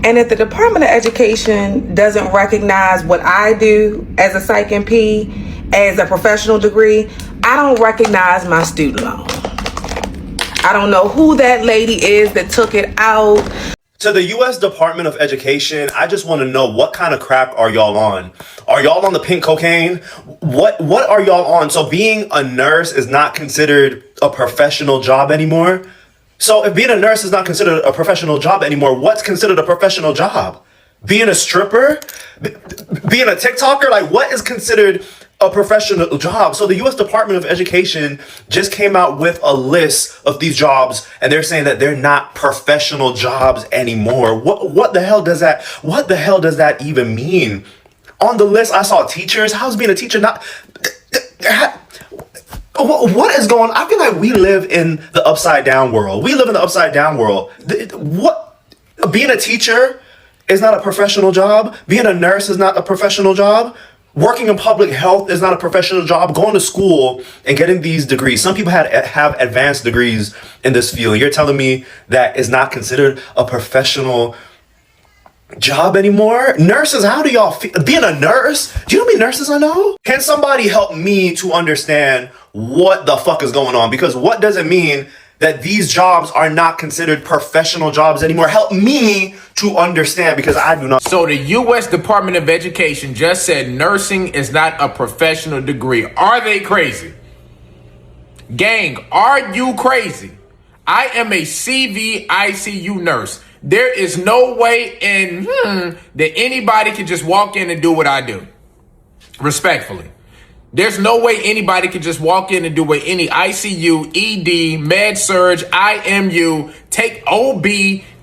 And if the Department of Education doesn't recognize what I do as a Psych NP as a professional degree, I don't recognize my student loan. I don't know who that lady is that took it out. To the U.S. Department of Education, I just want to know, what kind of crap are y'all on? Are y'all on the pink cocaine? What are y'all on? So being a nurse is not considered a professional job anymore? So if being a nurse is not considered a professional job anymore, what's considered a professional job? Being a stripper? Being a TikToker? Like, what is considered a professional job? So the U.S. Department of Education just came out with a list of these jobs, and they're saying that they're not professional jobs anymore. What the hell does that even mean? On the list, I saw teachers. How's being a teacher not? What is going on? I feel like we live in the upside down world. What? Being a teacher is not a professional job. Being a nurse is not a professional job. Working in public health is not a professional job. Going to school and getting these degrees. Some people have advanced degrees in this field. You're telling me that is not considered a professional job anymore? Nurses, how do y'all feel? Being a nurse? Do you know how many nurses I know? Can somebody help me to understand what the fuck is going on? Because what does it mean that these jobs are not considered professional jobs anymore? Help me to understand, because I do not. So the U.S. Department of Education just said nursing is not a professional degree. Are they crazy? Gang, are you crazy? I am a CVICU nurse. There is no way that anybody can just walk in and do what I do. Respectfully. There's no way anybody can just walk in and do what any ICU, ED, med surge, IMU, take OB,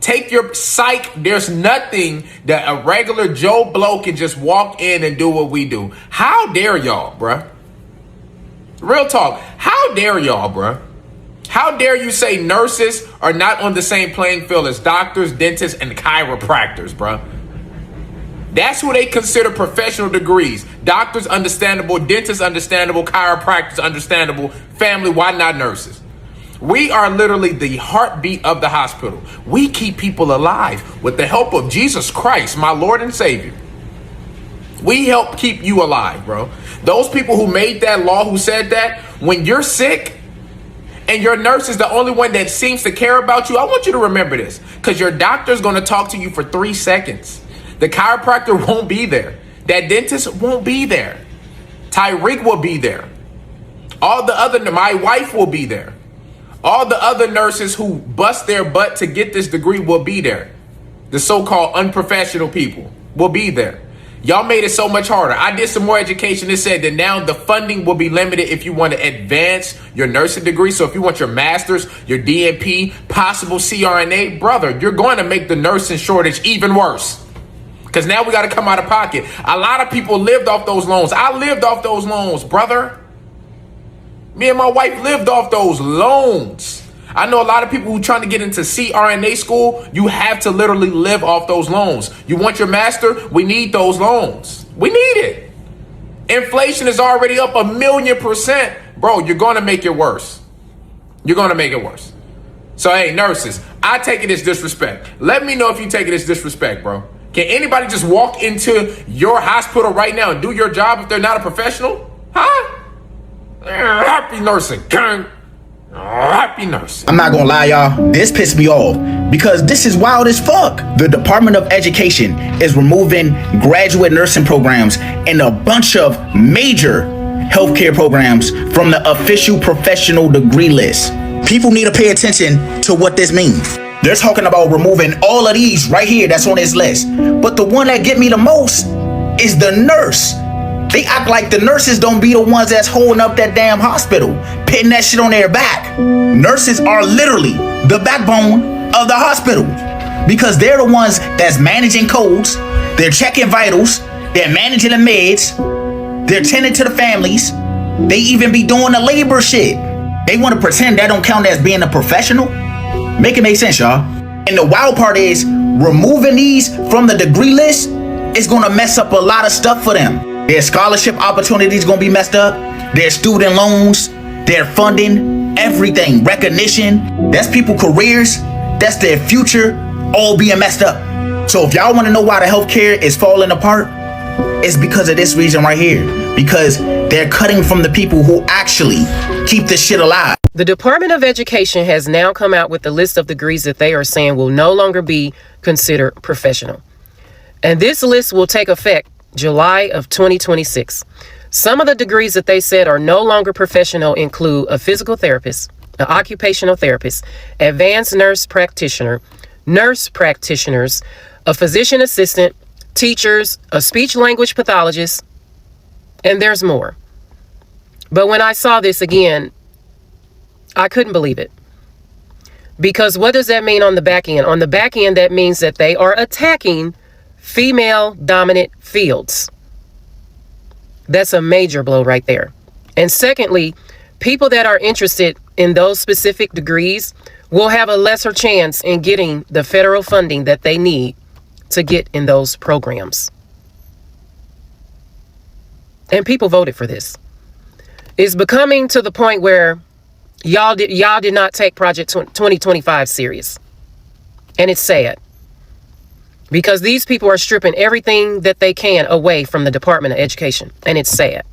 take your psych. There's nothing that a regular Joe Blow can just walk in and do what we do. How dare y'all, bruh? Real talk. How dare y'all, bruh? How dare you say nurses are not on the same playing field as doctors, dentists, and chiropractors, bruh? That's who they consider professional degrees. Doctors, understandable. Dentists, understandable. Chiropractors, understandable. Family, why not nurses? We are literally the heartbeat of the hospital. We keep people alive with the help of Jesus Christ, my Lord and Savior. We help keep you alive, bro. Those people who made that law, who said that, when you're sick and your nurse is the only one that seems to care about you, I want you to remember this, because your doctor's going to talk to you for 3 seconds. The chiropractor won't be there. That dentist won't be there. Tyreek will be there. My wife will be there. All the other nurses who bust their butt to get this degree will be there. The so-called unprofessional people will be there. Y'all made it so much harder. I did some more education. It said that now the funding will be limited if you want to advance your nursing degree. So if you want your master's, your DNP, possible CRNA, brother, you're going to make the nursing shortage even worse. Because now we got to come out of pocket. A lot of people lived off those loans. I lived off those loans, brother. Me and my wife lived off those loans. I know a lot of people who are trying to get into CRNA school. You have to literally live off those loans. You want your master? We need those loans. We need it. Inflation is already up 1,000,000%. Bro, you're going to make it worse. You're going to make it worse. So, hey, nurses, I take it as disrespect. Let me know if you take it as disrespect, bro. Can anybody just walk into your hospital right now and do your job if they're not a professional? Huh? Happy nursing, gang. Happy nursing. I'm not gonna lie, y'all. This pissed me off because this is wild as fuck. The Department of Education is removing graduate nursing programs and a bunch of major healthcare programs from the official professional degree list. People need to pay attention to what this means. They're talking about removing all of these right here that's on this list. But the one that get me the most is the nurse. They act like the nurses don't be the ones that's holding up that damn hospital, pitting that shit on their back. Nurses are literally the backbone of the hospital because they're the ones that's managing codes, they're checking vitals, they're managing the meds, they're tending to the families, they even be doing the labor shit. They want to pretend that don't count as being a professional? Make it make sense, y'all. And the wild part is removing these from the degree list is gonna mess up a lot of stuff for them. Their scholarship opportunities gonna be messed up, their student loans, their funding, everything, recognition. That's people's careers, that's their future, all being messed up. So if y'all want to know why the healthcare is falling apart, it's because of this reason right here. Because they're cutting from the people who actually keep this shit alive. The Department of Education has now come out with a list of degrees that they are saying will no longer be considered professional. And this list will take effect July of 2026. Some of the degrees that they said are no longer professional include a physical therapist, an occupational therapist, advanced nurse practitioners, a physician assistant, teachers, a speech language pathologist, and there's more. But when I saw this again, I couldn't believe it. Because what does that mean on the back end? On the back end, that means that they are attacking female dominant fields. That's a major blow right there. And secondly, people that are interested in those specific degrees will have a lesser chance in getting the federal funding that they need to get in those programs. And people voted for this. It's becoming to the point where y'all did not take Project 2025 serious. And it's sad. Because these people are stripping everything that they can away from the Department of Education. And it's sad.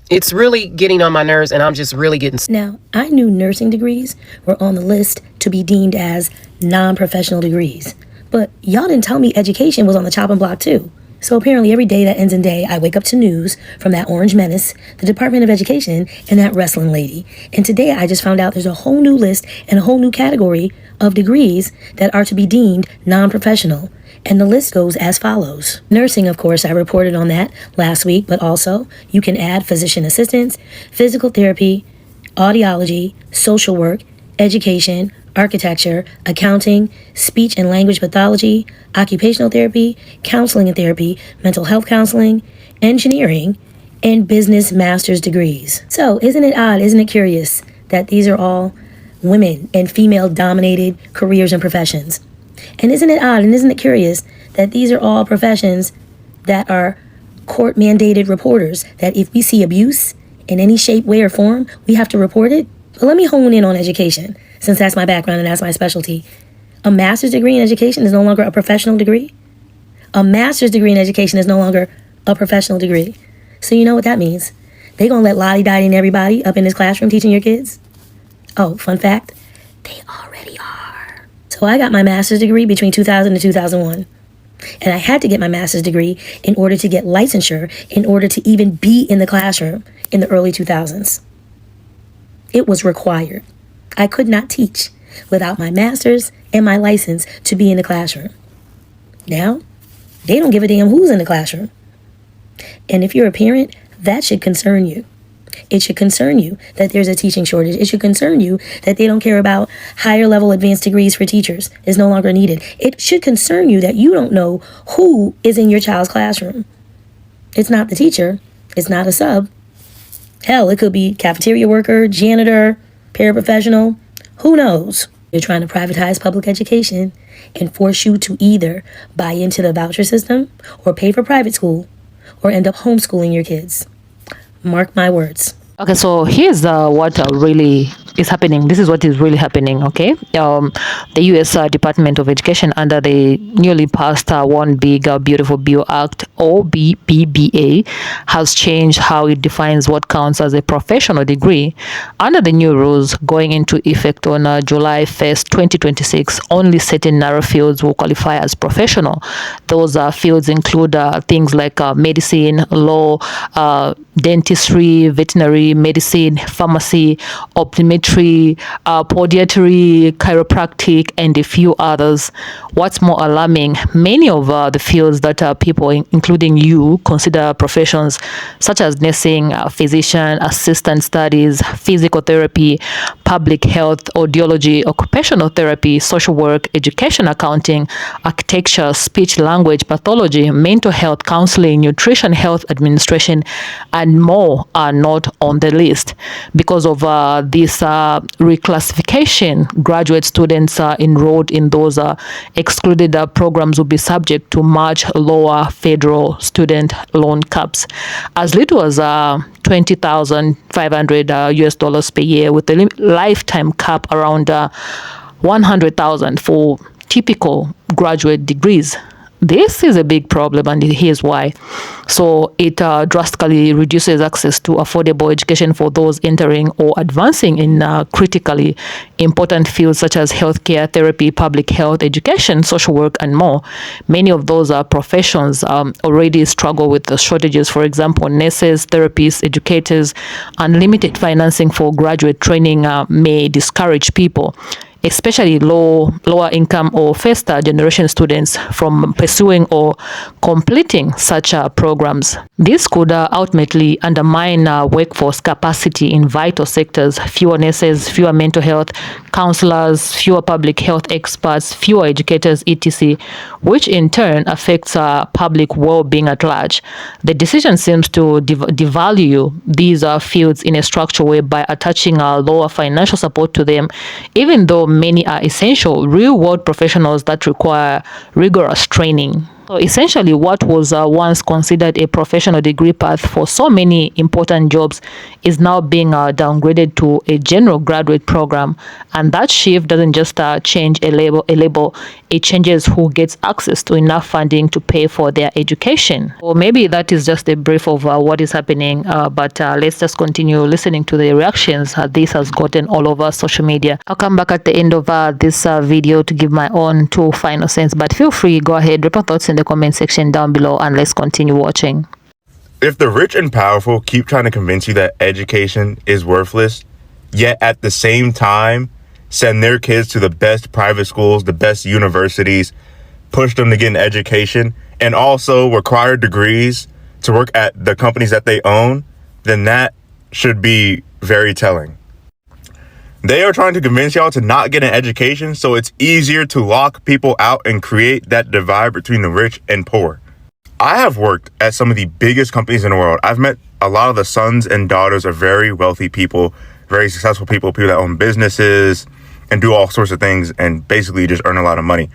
It's really getting on my nerves, and I'm just really getting... Now, I knew nursing degrees were on the list to be deemed as non-professional degrees. But y'all didn't tell me education was on the chopping block too. So apparently every day that ends in day, I wake up to news from that Orange Menace, the Department of Education, and that wrestling lady. And today I just found out there's a whole new list and a whole new category of degrees that are to be deemed non-professional. And the list goes as follows. Nursing, of course, I reported on that last week, but also you can add physician assistants, physical therapy, audiology, social work, education, architecture, accounting, speech and language pathology, occupational therapy, counseling and therapy, mental health counseling, engineering, and business master's degrees. So isn't it odd, isn't it curious that these are all women and female-dominated careers and professions? And isn't it odd and isn't it curious that these are all professions that are court-mandated reporters, that if we see abuse in any shape, way, or form, we have to report it? But let me hone in on education, since that's my background and that's my specialty. A master's degree in education is no longer a professional degree. A master's degree in education is no longer a professional degree. So you know what that means. They gonna let lottie-dottie and everybody up in this classroom teaching your kids? Oh, fun fact, they already are. So I got my master's degree between 2000 and 2001. And I had to get my master's degree in order to get licensure, in order to even be in the classroom in the early 2000s. It was required. I could not teach without my master's and my license to be in the classroom. Now, they don't give a damn who's in the classroom. And if you're a parent, that should concern you. It should concern you that there's a teaching shortage. It should concern you that they don't care about higher level advanced degrees for teachers is no longer needed. It should concern you that you don't know who is in your child's classroom. It's not the teacher. It's not a sub. Hell, it could be cafeteria worker, janitor, paraprofessional. Who knows? They're trying to privatize public education and force you to either buy into the voucher system or pay for private school or end up homeschooling your kids. Mark my words. Okay, so here's what really is happening. This is what is really happening, okay? The U.S. Department of Education, under the newly passed One Big Beautiful Bill Act, or BBBA, has changed how it defines what counts as a professional degree. Under the new rules going into effect on July 1st, 2026, only certain narrow fields will qualify as professional. Those fields include things like medicine, law, dentistry, veterinary medicine, pharmacy, optometry, podiatry, chiropractic, and a few others. What's more alarming, many of the fields that people, including you, consider professions, such as nursing, physician, assistant studies, physical therapy, public health, audiology, occupational therapy, social work, education, accounting, architecture, speech language pathology, mental health counseling, nutrition, health administration, and more are not on the list. Because of this reclassification, graduate students enrolled in those excluded programs will be subject to much lower federal student loan caps, as little as $20,500 US dollars per year, with a lifetime cap around $100,000 for typical graduate degrees. This is a big problem, and here's why. So it drastically reduces access to affordable education for those entering or advancing in critically important fields such as healthcare, therapy, public health, education, social work, and more. Many of those professions already struggle with the shortages. For example, nurses, therapists, educators. Unlimited financing for graduate training may discourage people, especially lower income or first generation students, from pursuing or completing such programs. This could ultimately undermine workforce capacity in vital sectors: fewer nurses, fewer mental health counselors, fewer public health experts, fewer educators, etc., which in turn affects public well-being at large. The decision seems to devalue these fields in a structured way by attaching lower financial support to them, even though many are essential real-world professionals that require rigorous training. So essentially, what was once considered a professional degree path for so many important jobs is now being downgraded to a general graduate program. And that shift doesn't just change a label, it changes who gets access to enough funding to pay for their education. Or maybe that is just a brief of what is happening, but let's just continue listening to the reactions this has gotten all over social media. I'll come back at the end of this video to give my own two final cents, but feel free, go ahead, drop your thoughts in the comment section down below, and let's continue watching. If the rich and powerful keep trying to convince you that education is worthless, yet at the same time send their kids to the best private schools, the best universities, push them to get an education, and also require degrees to work at the companies that they own, then that should be very telling. They are trying to convince y'all to not get an education so it's easier to lock people out and create that divide between the rich and poor. I have worked at some of the biggest companies in the world. I've met a lot of the sons and daughters of very wealthy people, very successful people that own businesses and do all sorts of things and basically just earn a lot of money.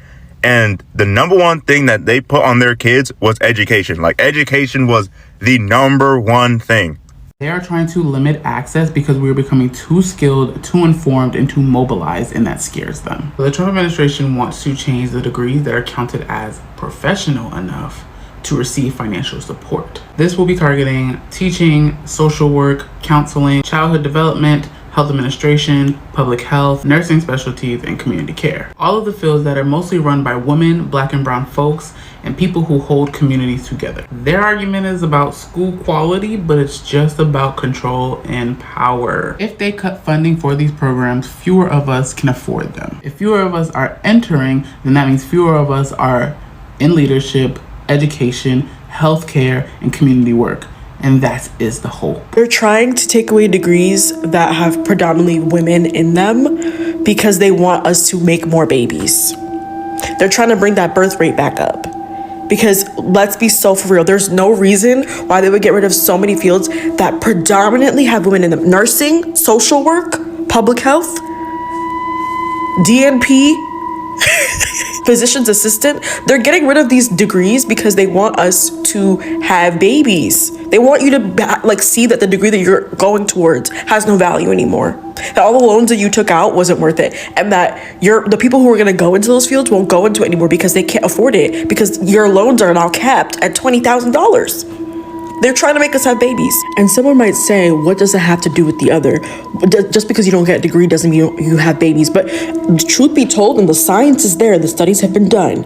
And the number one thing that they put on their kids was education. Like, education was the number one thing. They are trying to limit access because we're becoming too skilled, too informed, and too mobilized, and that scares them. The Trump administration wants to change the degrees that are counted as professional enough to receive financial support. This will be targeting teaching, social work, counseling, childhood development, health administration, public health, nursing specialties, and community care. All of the fields that are mostly run by women, Black and brown folks, and people who hold communities together. Their argument is about school quality, but it's just about control and power. If they cut funding for these programs, fewer of us can afford them. If fewer of us are entering, then that means fewer of us are in leadership, education, healthcare, and community work. And that is the hope. They're trying to take away degrees that have predominantly women in them because they want us to make more babies. They're trying to bring that birth rate back up. Because let's be so for real, there's no reason why they would get rid of so many fields that predominantly have women in them. Nursing, social work, public health, DNP, physician's assistant. They're getting rid of these degrees because they want us to have babies. They want you to see that the degree that you're going towards has no value anymore. That all the loans that you took out wasn't worth it, and that the people who are going to go into those fields won't go into it anymore because they can't afford it, because your loans are now capped at $20,000. They're trying to make us have babies. And someone might say, what does it have to do with the other? Just because you don't get a degree doesn't mean you have babies. But truth be told, and the science is there, the studies have been done,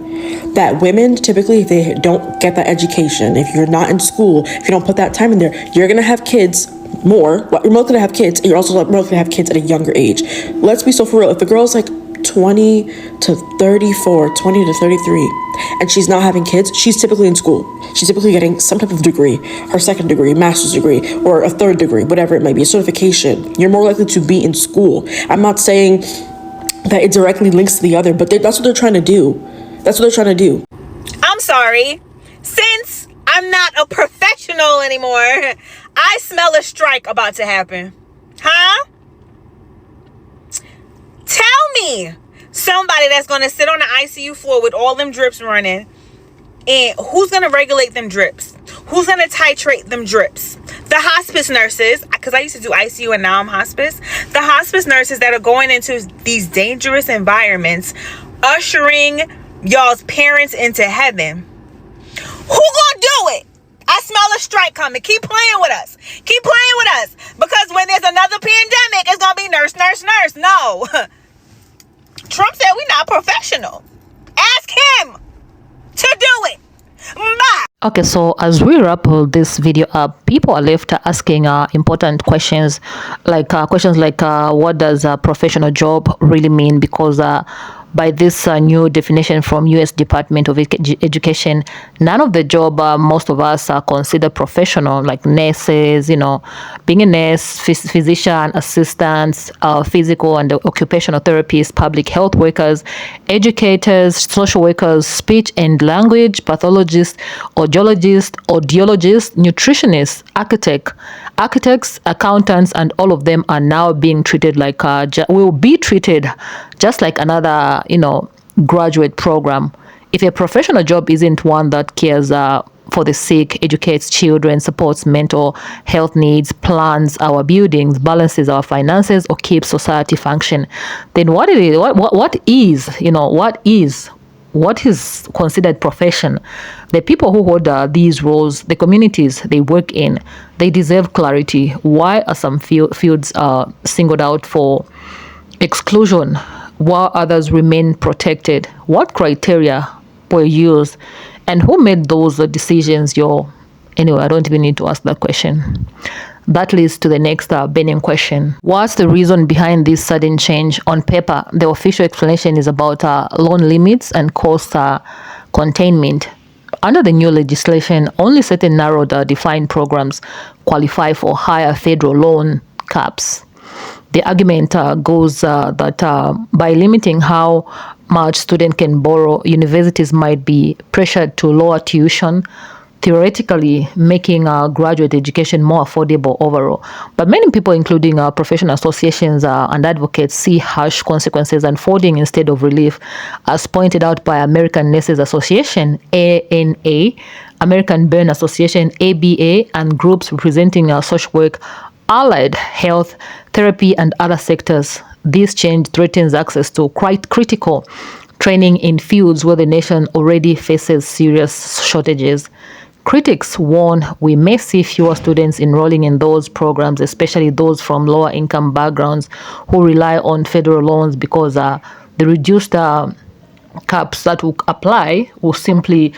that women typically, if they don't get that education, if you're not in school, if you don't put that time in there, you're going to have kids more. You're more going to have kids, and you're also more going to have kids at a younger age. Let's be so for real. If the girl's like 20 to 34, 20 to 33, and she's not having kids, she's typically in school. She's typically getting some type of degree, her second degree, master's degree, or a third degree, whatever it might be, a certification. You're more likely to be in school. I'm not saying that it directly links to the other, but that's what they're trying to do. That's what they're trying to do. I'm sorry. Since I'm not a professional anymore, I smell a strike about to happen. Huh? Tell me somebody that's going to sit on the ICU floor with all them drips running, and who's going to regulate them drips? Who's going to titrate them drips? The hospice nurses, because I used to do ICU and now I'm hospice. The hospice nurses that are going into these dangerous environments ushering y'all's parents into heaven. Who gonna do it? I smell a strike coming. Keep playing with us. Keep playing with us. Because when there's another pandemic, it's gonna be nurse, nurse, nurse. No. Trump said we're not professional. Ask him to do it. Bye. Okay, so as we wrap this video up, people are left asking important questions like what does a professional job really mean? Because by this new definition from U.S. Department of Education, none of the job most of us consider professional, like nurses, being a nurse, physician, assistants, physical and occupational therapists, public health workers, educators, social workers, speech and language pathologists, audiologists, nutritionists, architects, accountants, and all of them are now being treated like will be treated just like another graduate program. If a professional job isn't one that cares for the sick, educates children, supports mental health needs, plans our buildings, balances our finances, or keeps society function, then what is considered profession? The people who hold these roles, the communities they work in, they deserve clarity. Why are some fields singled out for exclusion while others remain protected? What criteria were used, and who made those decisions? Anyway, I don't even need to ask that question. That leads to the next burning question. What's the reason behind this sudden change? On paper, the official explanation is about loan limits and cost containment. Under the new legislation, only certain narrowed defined programs qualify for higher federal loan caps. The argument goes that by limiting how much students can borrow, universities might be pressured to lower tuition, theoretically making graduate education more affordable overall. But many people, including professional associations and advocates, see harsh consequences unfolding instead of relief, as pointed out by American Nurses Association, ANA, American Burn Association, ABA, and groups representing social work, allied health, therapy, and other sectors. This change threatens access to quite critical training in fields where the nation already faces serious shortages. Critics warn we may see fewer students enrolling in those programs, especially those from lower income backgrounds who rely on federal loans, because the reduced caps that will apply will simply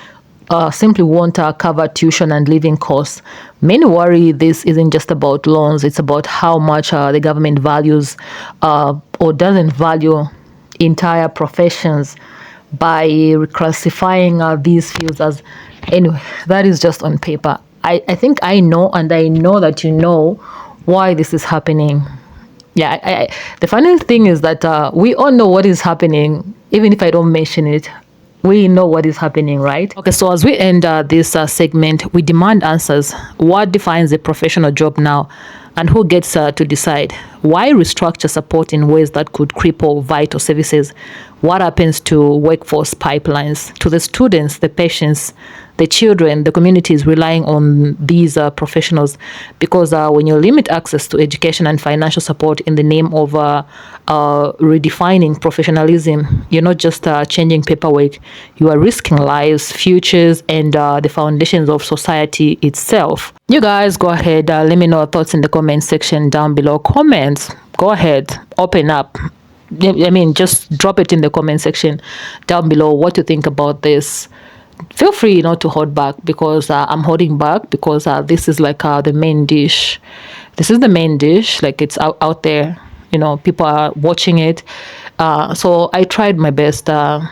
won't cover tuition and living costs. Many worry this isn't just about loans, it's about how much the government values or doesn't value entire professions by reclassifying these fields as. Anyway, that is just on paper. I think I know, and I know that you know why this is happening. Yeah, the funny thing is that we all know what is happening, even if I don't mention it. We know what is happening, right? Okay, so as we end this segment, we demand answers. What defines a professional job now? And who gets to decide? Why restructure support in ways that could cripple vital services? What happens to workforce pipelines, to the students, the patients, the children, the communities relying on these professionals? Because when you limit access to education and financial support in the name of redefining professionalism, you're not just changing paperwork, you are risking lives, futures, and the foundations of society itself. You guys go ahead, let me know your thoughts in the comment section down below. Comments, go ahead, open up. I mean, just drop it in the comment section down below what you think about this. Feel free not to hold back, because I'm holding back because this is like the main dish. This is the main dish, like it's out there, people are watching it. So I tried my best to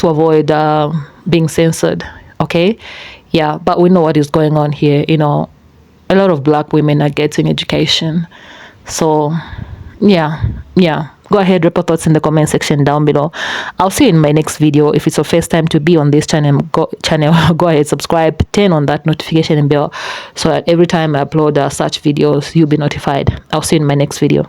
avoid being censored, okay? Yeah, but we know what is going on here. A lot of black women are getting education. So yeah. Go ahead, drop your thoughts in the comment section down below. I'll see you in my next video. If it's your first time to be on this channel, go ahead, subscribe, turn on that notification bell so that every time I upload such videos, you'll be notified. I'll see you in my next video.